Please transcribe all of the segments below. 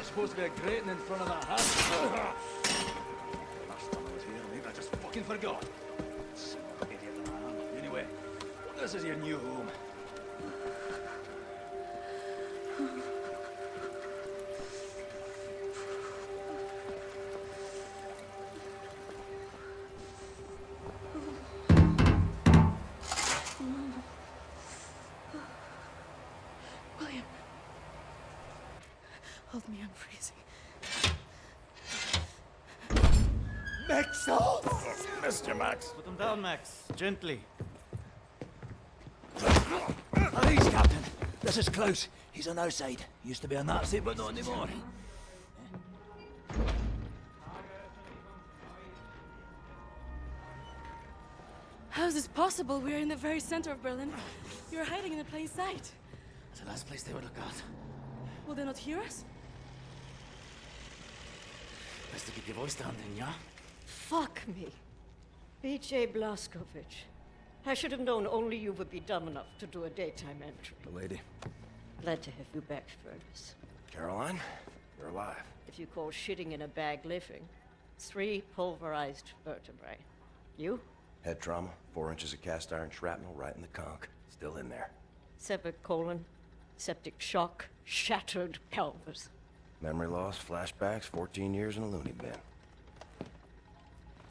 There's supposed to be a grating in front of that house. Last time I was here, maybe I just fucking forgot. Idiot that I am. Anyway, this is your new home. William. Hold me, I'm freezing. Max! Oh, Mr. Max. Put him down, Max. Gently. Please, Captain. This is Klaus. He's on our side. Used to be a Nazi, but not anymore. How is this possible? We're in the very center of Berlin. You're hiding in a plain sight. It's the last place they would look out. Will they not hear us? Best to keep your voice down then, yeah? Fuck me. B.J. Blazkowicz. I should have known only you would be dumb enough to do a daytime entry. The lady. Glad to have you back, Fergus. Caroline, you're alive. If you call shitting in a bag living, 3 pulverized vertebrae. You? Head trauma, 4 inches of cast iron shrapnel right in the conch. Still in there. Severed colon, septic shock, shattered pelvis. Memory loss, flashbacks, 14 years in a loony bin.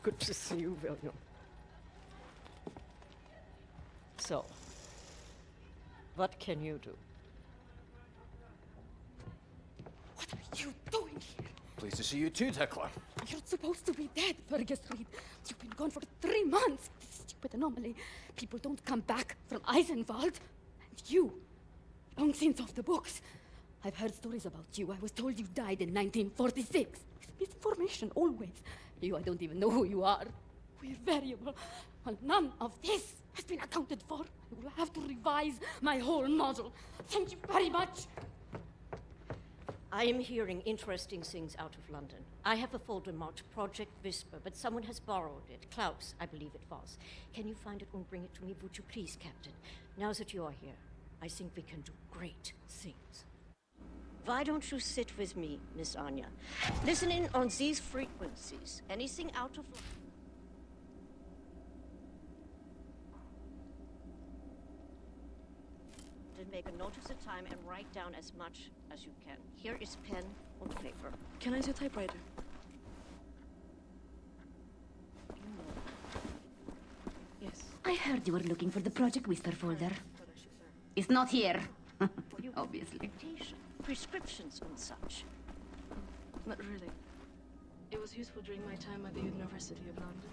Good to see you, William. So, what can you do? What are you doing here? Pleased to see you too, Tekla. You're supposed to be dead, Fergus Reed. You've been gone for 3 months. This stupid anomaly. People don't come back from Eisenwald. And you, long since off the books. I've heard stories about you. I was told you died in 1946. Misinformation, always. You, I don't even know who you are. We're variable. Well, none of this has been accounted for. I will have to revise my whole model. Thank you very much. I am hearing interesting things out of London. I have a folder marked Project Whisper, but someone has borrowed it. Klaus, I believe it was. Can you find it and bring it to me, would you please, Captain? Now that you are here, I think we can do great things. Why don't you sit with me, Miss Anya? Listen in on these frequencies. Anything out of... Then make a note of the time and write down as much as you can. Here is pen and paper. Can I use your typewriter? Yes. I heard you were looking for the Project Whisper folder. It's not here. Obviously. Dictation, prescriptions and such. Not really. It was useful during my time at the University of London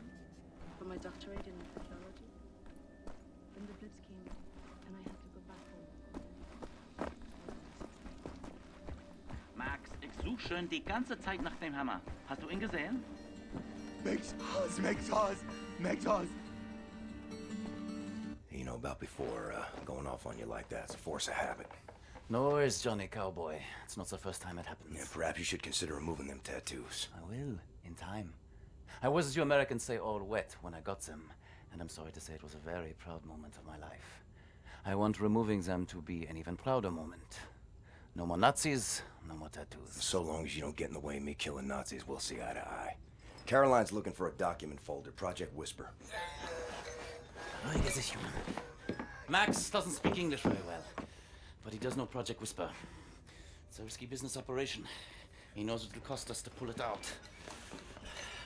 for my doctorate in archaeology. Then the Blitz came, and I had to go back home. Max, ich suche schon die ganze Zeit nach dem Hammer. Hast du ihn gesehen? McToss. You know about before going off on you like that. It's a force of habit. No worries, Johnny Cowboy. It's not the first time it happens. Yeah, perhaps you should consider removing them tattoos. I will, in time. I was, as you Americans say, all wet when I got them. And I'm sorry to say it was a very proud moment of my life. I want removing them to be an even prouder moment. No more Nazis, no more tattoos. So long as you don't get in the way of me killing Nazis, we'll see eye to eye. Caroline's looking for a document folder, Project Whisper. Ruhig is human. Max doesn't speak English very well, but he does know Project Whisper. It's a risky business operation. He knows it will cost us to pull it out.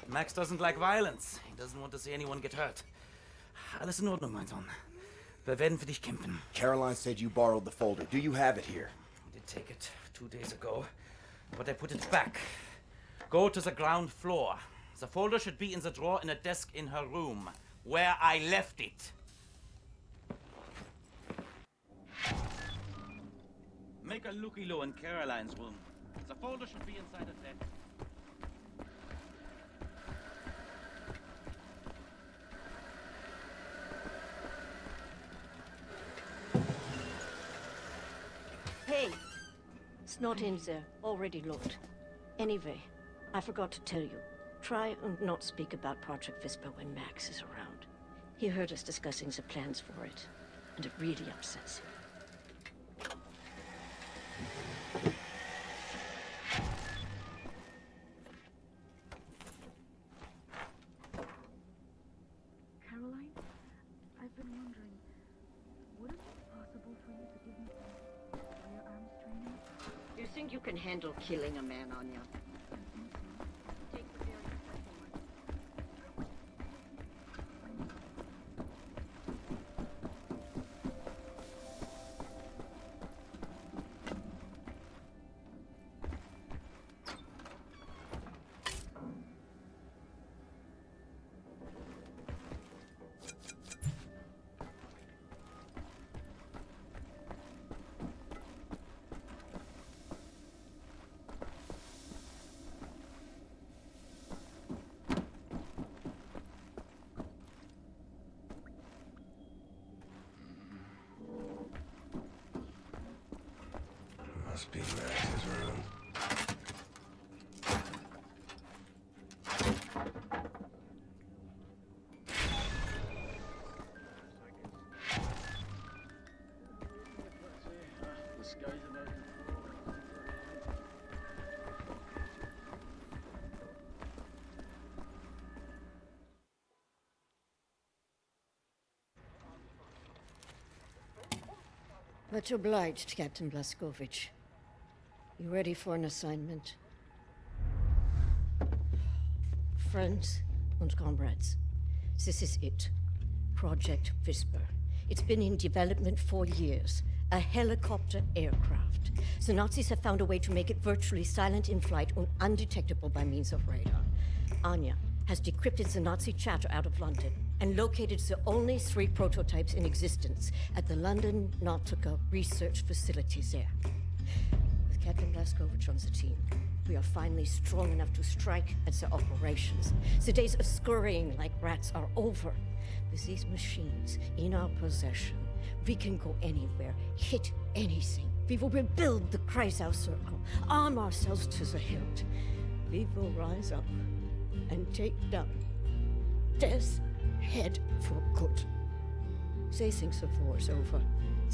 Max doesn't like violence. He doesn't want to see anyone get hurt. Alles in Ordnung, mein Sohn. Wir werden für dich kämpfen. Caroline said you borrowed the folder. Do you have it here? I did take it 2 days ago, but I put it back. Go to the ground floor. The folder should be in the drawer in a desk in her room, where I left it. Make a looky-loo in Caroline's room. The folder should be inside of that. Hey, it's not in there. Already looked. Anyway, I forgot to tell you. Try and not speak about Project Whisper when Max is around. He heard us discussing the plans for it, and it really upsets him. can handle killing a man, Anya. Must be Max's room. Much obliged, Captain Blazkowicz. You ready for an assignment? Friends and comrades, this is it. Project Whisper. It's been in development for years. A helicopter aircraft. The Nazis have found a way to make it virtually silent in flight and undetectable by means of radar. Anya has decrypted the Nazi chatter out of London and located the only 3 prototypes in existence at the London Nautica research facilities there. With Captain Blazkowicz on the team, we are finally strong enough to strike at the operations. The days of scurrying like rats are over. With these machines in our possession, we can go anywhere, hit anything. We will rebuild the Kreisau Circle, arm ourselves to the hilt. We will rise up and take down Death's Head for good. They think the war's over,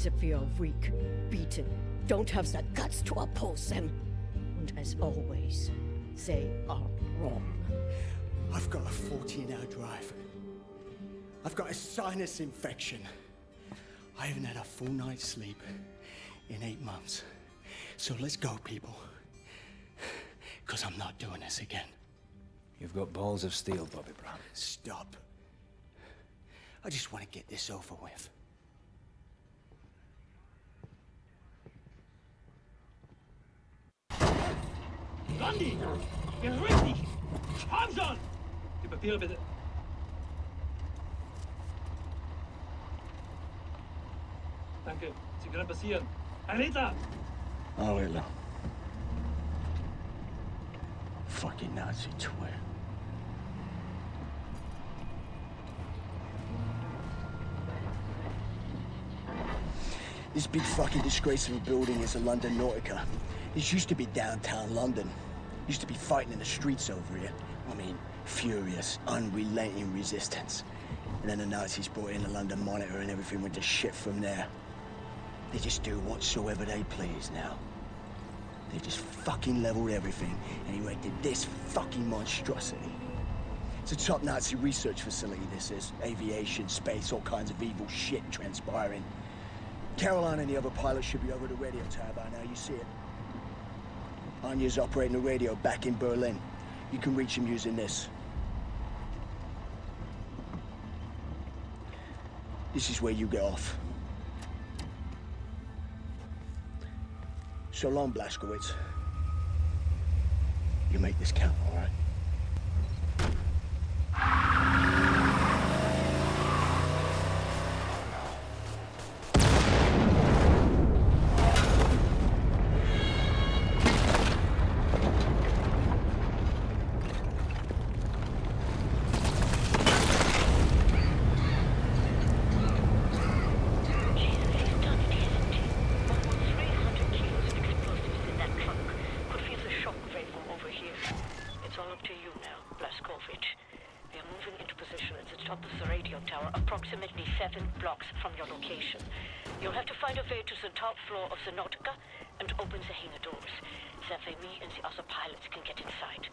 that we are weak, beaten, don't have the guts to oppose them. And as always, they are wrong. I've got a 14-hour drive. I've got a sinus infection. I haven't had a full night's sleep in 8 months. So let's go, people. Because I'm not doing this again. You've got balls of steel, Bobby Brown. Stop. I just want to get this over with. Gandhi! Beruhig dich! Komm schon! Die Papiere bitte. Danke. Sie können passieren. Herr Ritter! Oh, Hitler. Fucking Nazi twit. This big fucking disgrace of a building is a London Nautica. This used to be downtown London. Used to be fighting in the streets over here. I mean, furious, unrelenting resistance. And then the Nazis brought in the London Monitor and everything went to shit from there. They just do whatsoever they please now. They just fucking leveled everything and erected this fucking monstrosity. It's a top Nazi research facility, this is. Aviation, space, all kinds of evil shit transpiring. Caroline and the other pilots should be over the radio tower by now, you see it. Anya's operating the radio back in Berlin. You can reach him using this. This is where you get off. So long, Blazkowicz. You make this count, all right? Approximately 7 blocks from your location. You'll have to find a way to the top floor of the Nautica and open the hangar doors. That way me and the other pilots can get inside.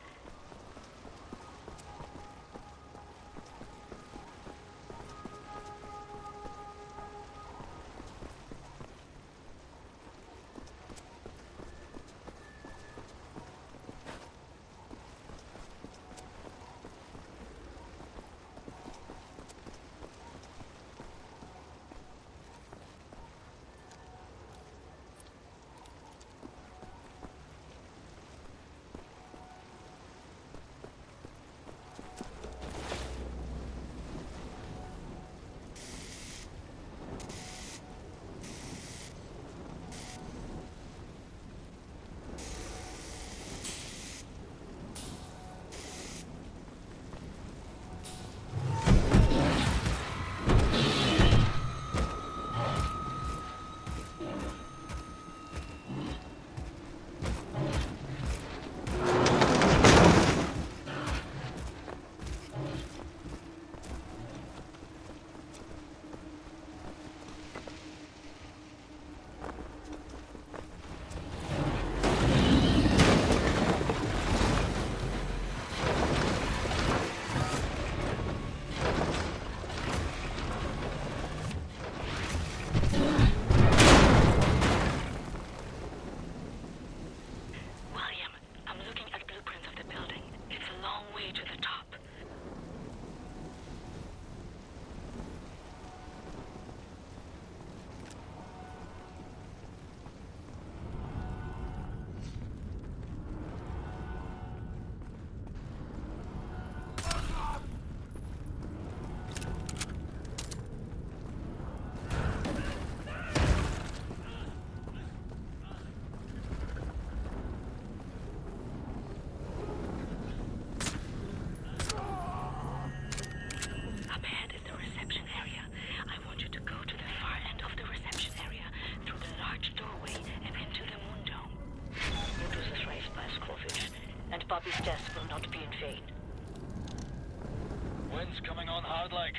Sun's coming on hard like.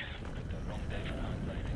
The wrong day for hindlighting.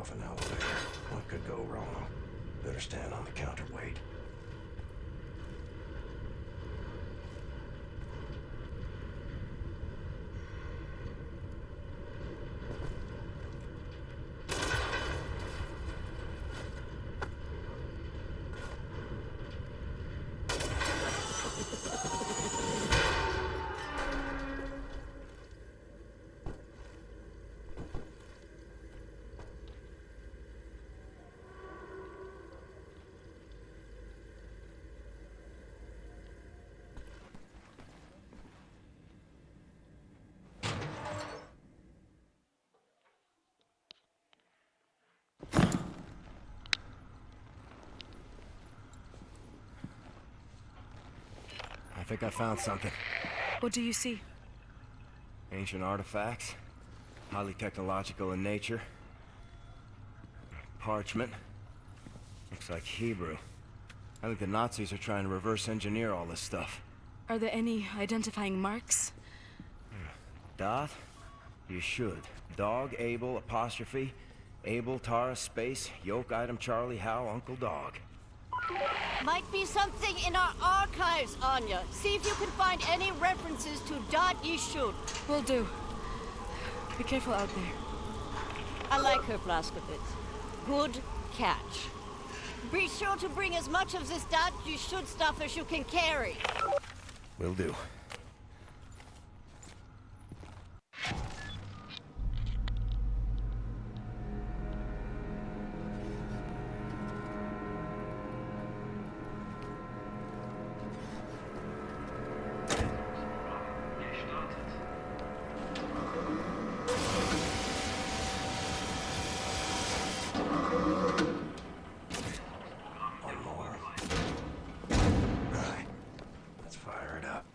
off an elevator. What could go wrong? Better stand on the counterweight. I think I found something. What do you see? Ancient artifacts. Highly technological in nature. Parchment. Looks like Hebrew. I think the Nazis are trying to reverse engineer all this stuff. Are there any identifying marks? Dot? You should. Dog, Abel, apostrophe. Abel, Tara, space, yoke, item, Charlie, Hal, Uncle Dog. Might be something in our archives, Anya. See if you can find any references to Dot Yishud. Will do. Be careful out there. I like her, Blazkowicz. Good catch. Be sure to bring as much of this Dot Yishud stuff as you can carry. Will do. Right. Let's fire it up.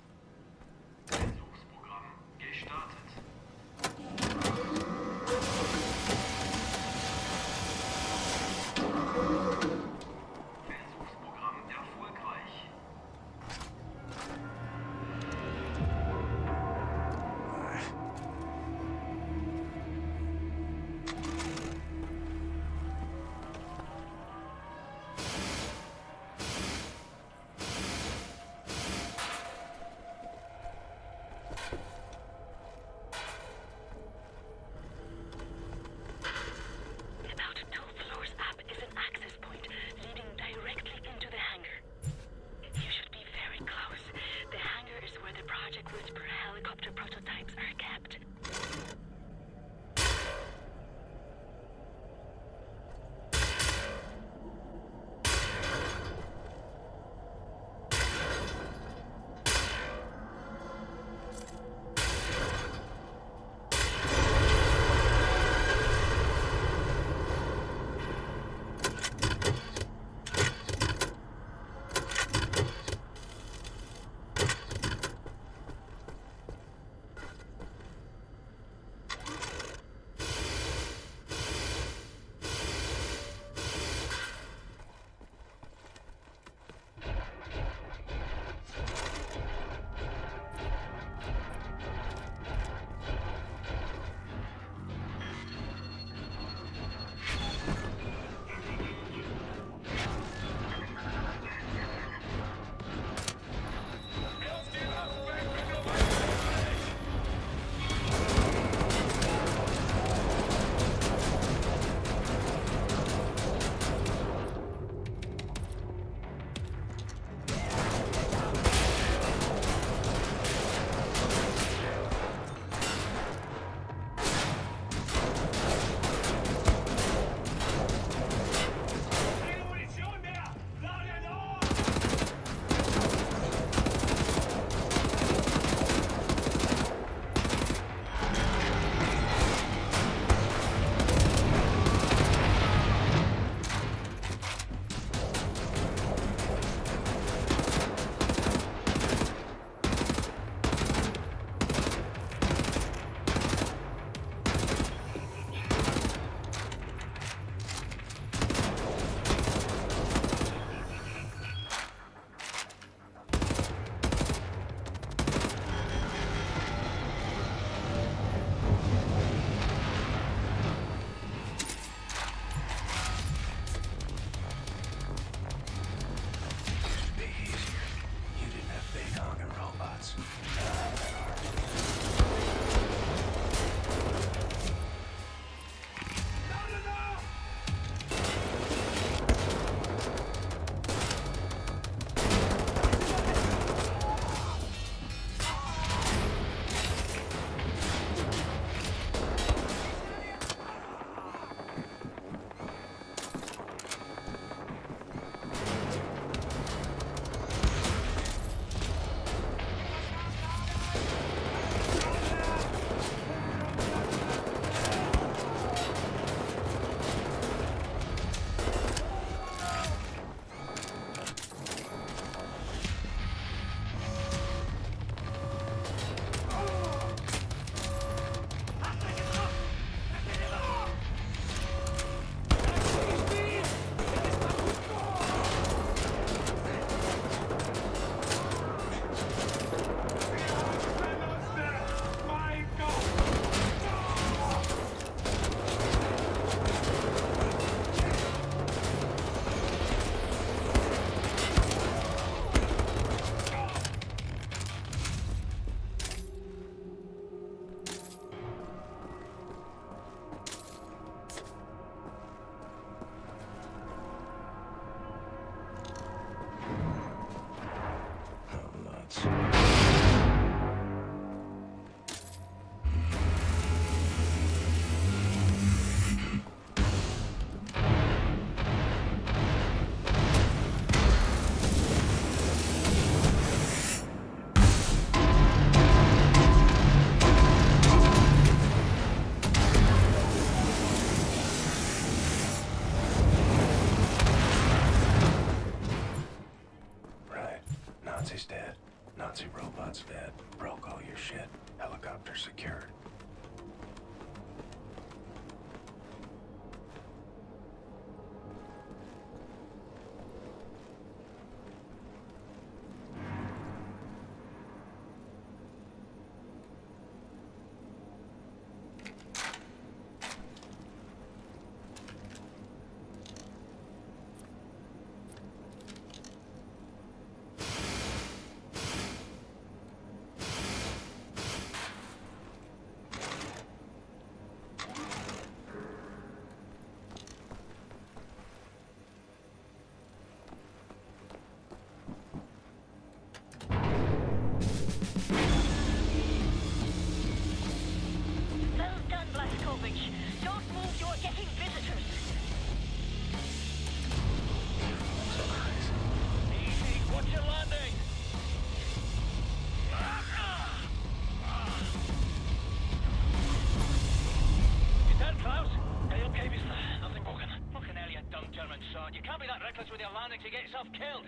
government, son. You can't be that reckless with your landings, you get yourself killed.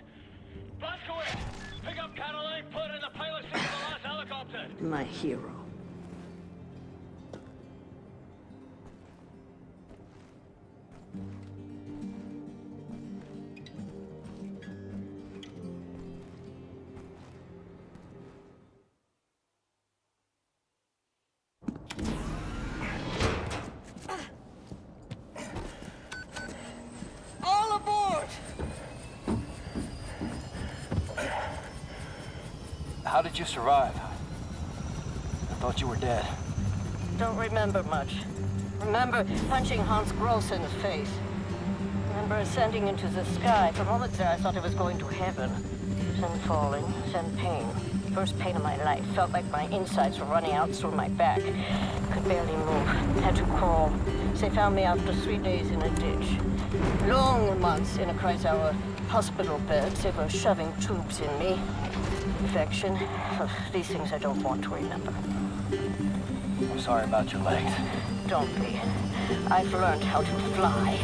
Blazkowicz! Pick up Caroline, put her in the pilot seat of the last helicopter! My hero. All aboard! How did you survive? I thought you were dead. Don't remember much. Remember punching Hans Gross in the face. Remember ascending into the sky. For moments there I thought I was going to heaven. Then falling, then pain. First pain of my life. Felt like my insides were running out through my back. Could barely move. Had to crawl. They found me after 3 days in a ditch. Long months in a Kreisauer hospital bed. They were shoving tubes in me. Infection. These things I don't want to remember. I'm sorry about your legs. Don't be. I've learned how to fly.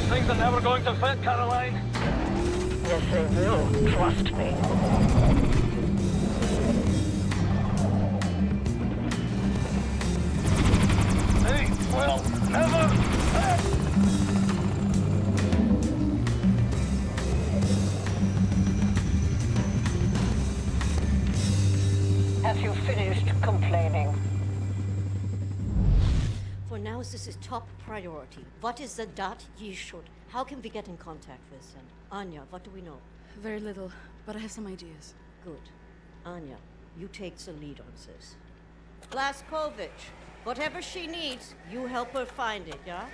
Things are never going to fit, Caroline. Yes, they will. Trust me. They will never fit! Have you finished complaining? For now, this is top priority. What is the dot ye should? How can we get in contact with them? Anya, what do we know? Very little, but I have some ideas. Good. Anya, you take the lead on this. Blazkowicz, whatever she needs, you help her find it, yeah?